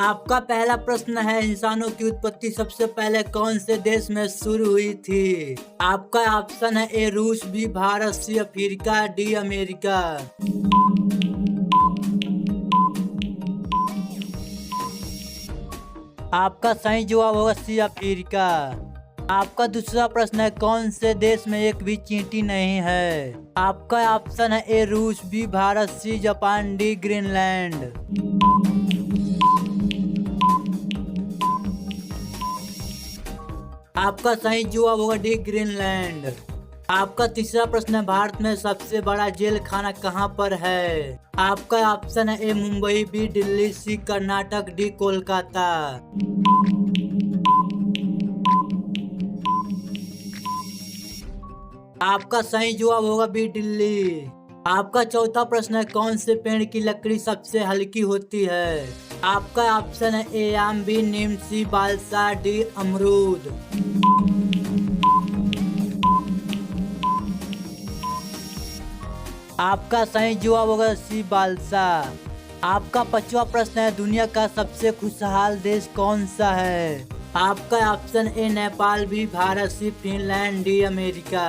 आपका पहला प्रश्न है, इंसानों की उत्पत्ति सबसे पहले कौन से देश में शुरू हुई थी? आपका ऑप्शन है ए रूस, B Bharat, C Africa, D America. आपका सही जवाब होगा सी अफ्रीका। आपका दूसरा प्रश्न है, कौन से देश में एक भी चींटी नहीं है? आपका ऑप्शन है ए रूस, B Bharat, C Japan, D Greenland. आपका सही जवाब होगा डी ग्रीनलैंड। आपका तीसरा प्रश्न है, भारत में सबसे बड़ा जेल खाना कहाँ पर है? आपका ऑप्शन है ए मुंबई, बी दिल्ली, सी कर्नाटक, डी कोलकाता। आपका सही जवाब होगा बी दिल्ली। आपका चौथा प्रश्न है, कौन से पेड़ की लकड़ी सबसे हल्की होती है? आपका ऑप्शन है ए आम, बी नीम, सी बालसा, डी अमरूद। आपका सही जवाब होगा सी बालसा। आपका पांचवा प्रश्न है, दुनिया का सबसे खुशहाल देश कौन सा है? आपका option A Nepal, B Bharat, C Finland, D America.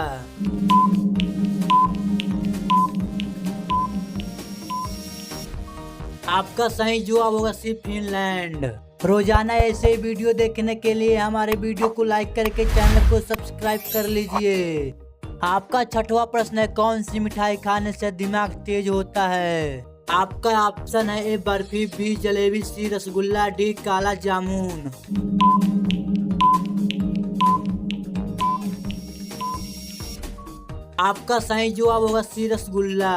आपका सही जवाब होगा सी फिनलैंड। रोजाना ऐसे वीडियो देखने के लिए हमारे वीडियो को लाइक करके चैनल को सब्सक्राइब कर लीजिए। आपका छठवां प्रश्न है, कौन सी मिठाई खाने से दिमाग तेज होता है? आपका ऑप्शन है ए बर्फी, बी जलेबी, सी रसगुल्ला, डी काला जामुन। आपका सही जवाब होगा सी रसगुल्ला।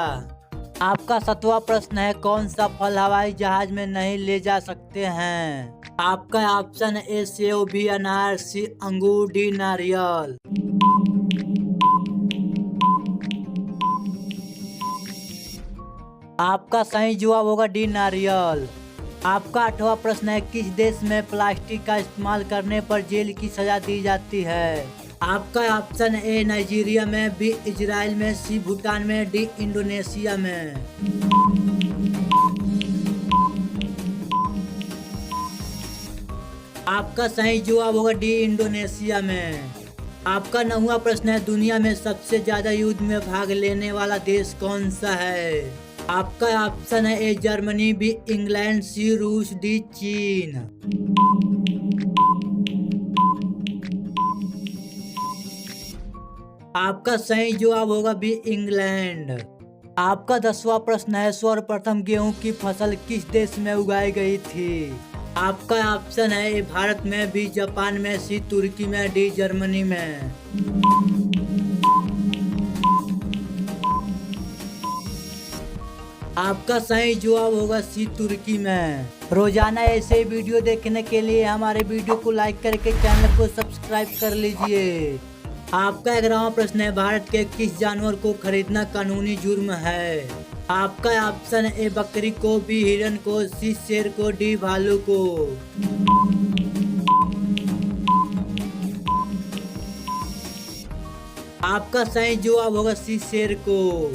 आपका सातवां प्रश्न है, कौन सा फल हवाई जहाज में नहीं ले जा सकते हैं? आपका ऑप्शन है ए सेब, बी अनार, सी अंगूर, डी नारियल। आपका सही जवाब होगा डी नारियल। आपका आठवां प्रश्न है, किस देश में प्लास्टिक का इस्तेमाल करने पर जेल की सजा दी जाती है? आपका ऑप्शन ए नाइजीरिया में, बी इजराइल में, सी भूटान में, डी इंडोनेशिया में। आपका सही जवाब होगा डी इंडोनेशिया में। आपका नौवां प्रश्न है, दुनिया में सबसे ज्यादा युद्ध में भाग लेने वाला देश कौन सा है? आपका ऑप्शन है ए जर्मनी, बी इंग्लैंड, सी रूस, डी चीन। आपका सही जवाब होगा बी इंग्लैंड। आपका 10वां प्रश्न है, सर्वप्रथम गेहूं की फसल किस देश में उगाई गई थी? आपका ऑप्शन है ए भारत में, बी जापान में, सी तुर्की में, डी जर्मनी में। आपका सही जवाब होगा सी तुर्की में। रोजाना ऐसे वीडियो देखने के लिए हमारे वीडियो को लाइक करके चैनल को सब्सक्राइब कर लीजिए। आपका 11वां प्रश्न है, भारत के किस जानवर को खरीदना कानूनी जुर्म है? आपका ऑप्शन है ए बकरी को, बी हिरन को, सी शेर को, डी भालू को। आपका सही जवाब होगा सी शेर को।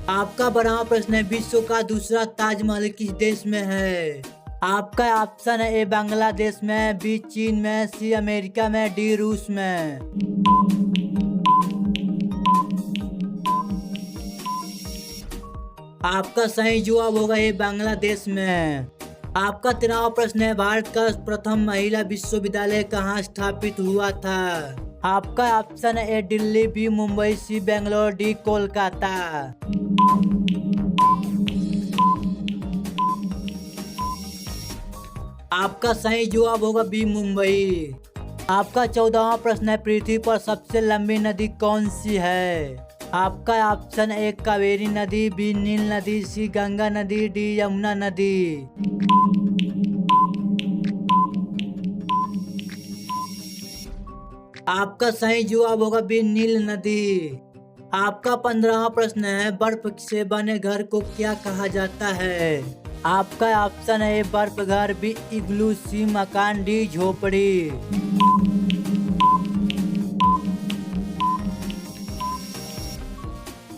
आपका 12वां प्रश्न है, विश्व का दूसरा ताजमहल किस देश में है? आपका ऑप्शन है ए बांग्लादेश में, बी चीन में, सी अमेरिका में, डी रूस में। आपका सही जवाब होगा ए बांग्लादेश में। आपका 13वां प्रश्न है, भारत का प्रथम महिला विश्वविद्यालय कहाँ स्थापित हुआ था? आपका ऑप्शन है ए दिल्ली, बी मुंबई, सी बेंगलोर, डी कोलकाता। आपका सही जवाब होगा बी मुंबई। आपका 14वां प्रश्न है, पृथ्वी पर सबसे लंबी नदी कौन सी है? आपका ऑप्शन ए कावेरी नदी, बी नील नदी, सी गंगा नदी, डी यमुना नदी। आपका सही जवाब होगा बी नील नदी। आपका 15वां प्रश्न है, बर्फ से बने घर को क्या कहा जाता है? आपका ऑप्शन है बर्फ घर, बी इग्लू, सी मकान, डी झोपड़ी।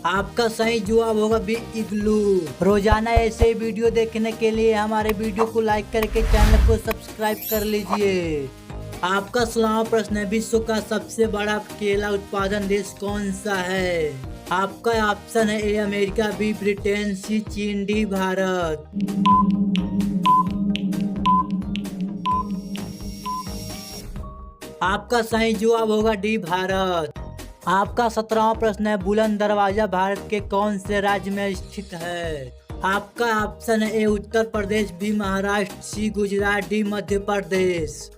आपका सही जवाब होगा बी इग्लू। रोजाना ऐसे ही वीडियो देखने के लिए हमारे वीडियो को लाइक करके चैनल को सब्सक्राइब कर लीजिए। आपका 16वां प्रश्न है, विश्व का सबसे बड़ा केला उत्पादन देश कौन सा है? आपका ऑप्शन है ए अमेरिका, बी ब्रिटेन, सी चीन, डी भारत। आपका सही जवाब होगा डी भारत। आपका 17वां प्रश्न है, बुलंद दरवाजा भारत के कौन से राज्य में स्थित है? आपका ऑप्शन है ए उत्तर प्रदेश, बी महाराष्ट्र, सी गुजरात, डी मध्य प्रदेश।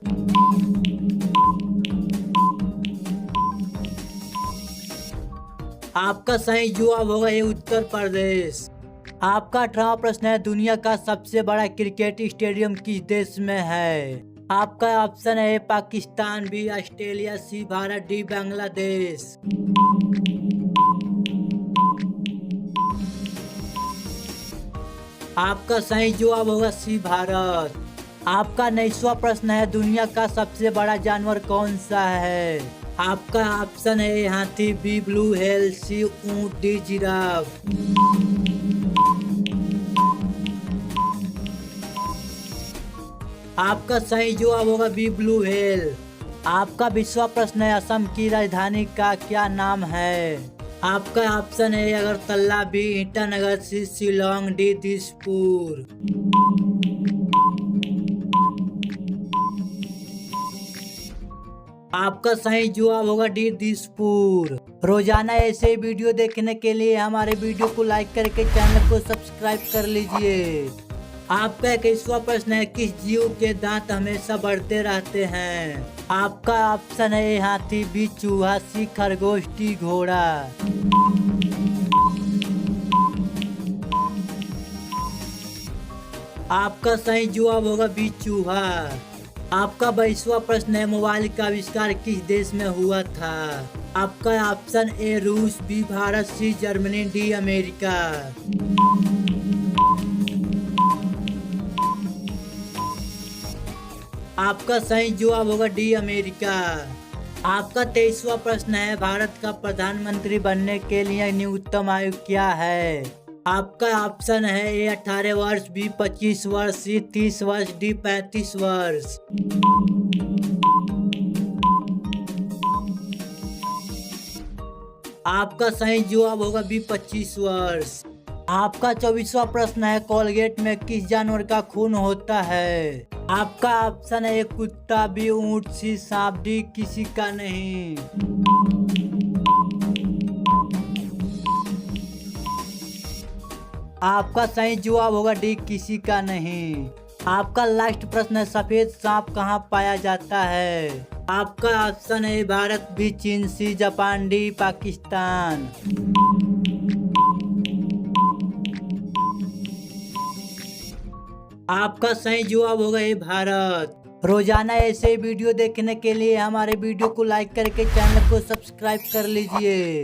आपका सही जवाब होगा ए उत्तर प्रदेश। आपका 18वां प्रश्न है, दुनिया का सबसे बड़ा क्रिकेट स्टेडियम किस देश में है? आपका ऑप्शन है पाकिस्तान, बी ऑस्ट्रेलिया, सी भारत, डी बांग्लादेश। आपका सही जवाब होगा सी भारत। आपका 19वां प्रश्न है, दुनिया का सबसे बड़ा जानवर कौन सा है? आपका ऑप्शन है हाथी, बी ब्लू व्हेल, सी ऊंट, डी जिराफ। आपका सही जवाब होगा बी ब्लू व्हेल। आपका 20वां प्रश्न है, असम की राजधानी का क्या नाम है? आपका ऑप्शन है अगरतला, बी ईटानगर, सी शिलोंग, डी दिसपुर। आपका सही जवाब होगा डी दिसपुर। रोजाना ऐसे वीडियो देखने के लिए हमारे वीडियो को लाइक करके चैनल को सब्सक्राइब कर लीजिए। आपका 21वां प्रश्न है, किस जीव के दांत हमेशा बढ़ते रहते हैं? आपका ऑप्शन है ए हाथी, बी चूहा, सी खरगोश, डी घोड़ा। आपका सही जवाब होगा बी चूहा। आपका 22वां प्रश्न है, मोबाइल का आविष्कार किस देश में हुआ था? आपका ऑप्शन ए रूस, B Bharat, C Germany, D America. आपका सही जवाब होगा डी अमेरिका। आपका 23वां प्रश्न है, भारत का प्रधानमंत्री बनने के लिए न्यूनतम आयु क्या है? आपका ऑप्शन है ए 18 वर्ष, बी 25 वर्ष, सी 30 वर्ष, डी 35 वर्ष। आपका सही जवाब होगा बी 25 वर्ष। आपका 24वां प्रश्न है, कोलगेट में किस जानवर का खून होता है? आपका ऑप्शन है कुत्ता, बी ऊंट, सी सांप, डी किसी का नहीं। आपका सही जवाब होगा डी किसी का नहीं। आपका लास्ट प्रश्न है, सफेद सांप कहाँ पाया जाता है? आपका ऑप्शन है भारत, बी चीन, सी जापान, डी पाकिस्तान। आपका सही जवाब होगा ये भारत। रोजाना ऐसे वीडियो देखने के लिए हमारे वीडियो को लाइक करके चैनल को सब्सक्राइब कर लीजिए।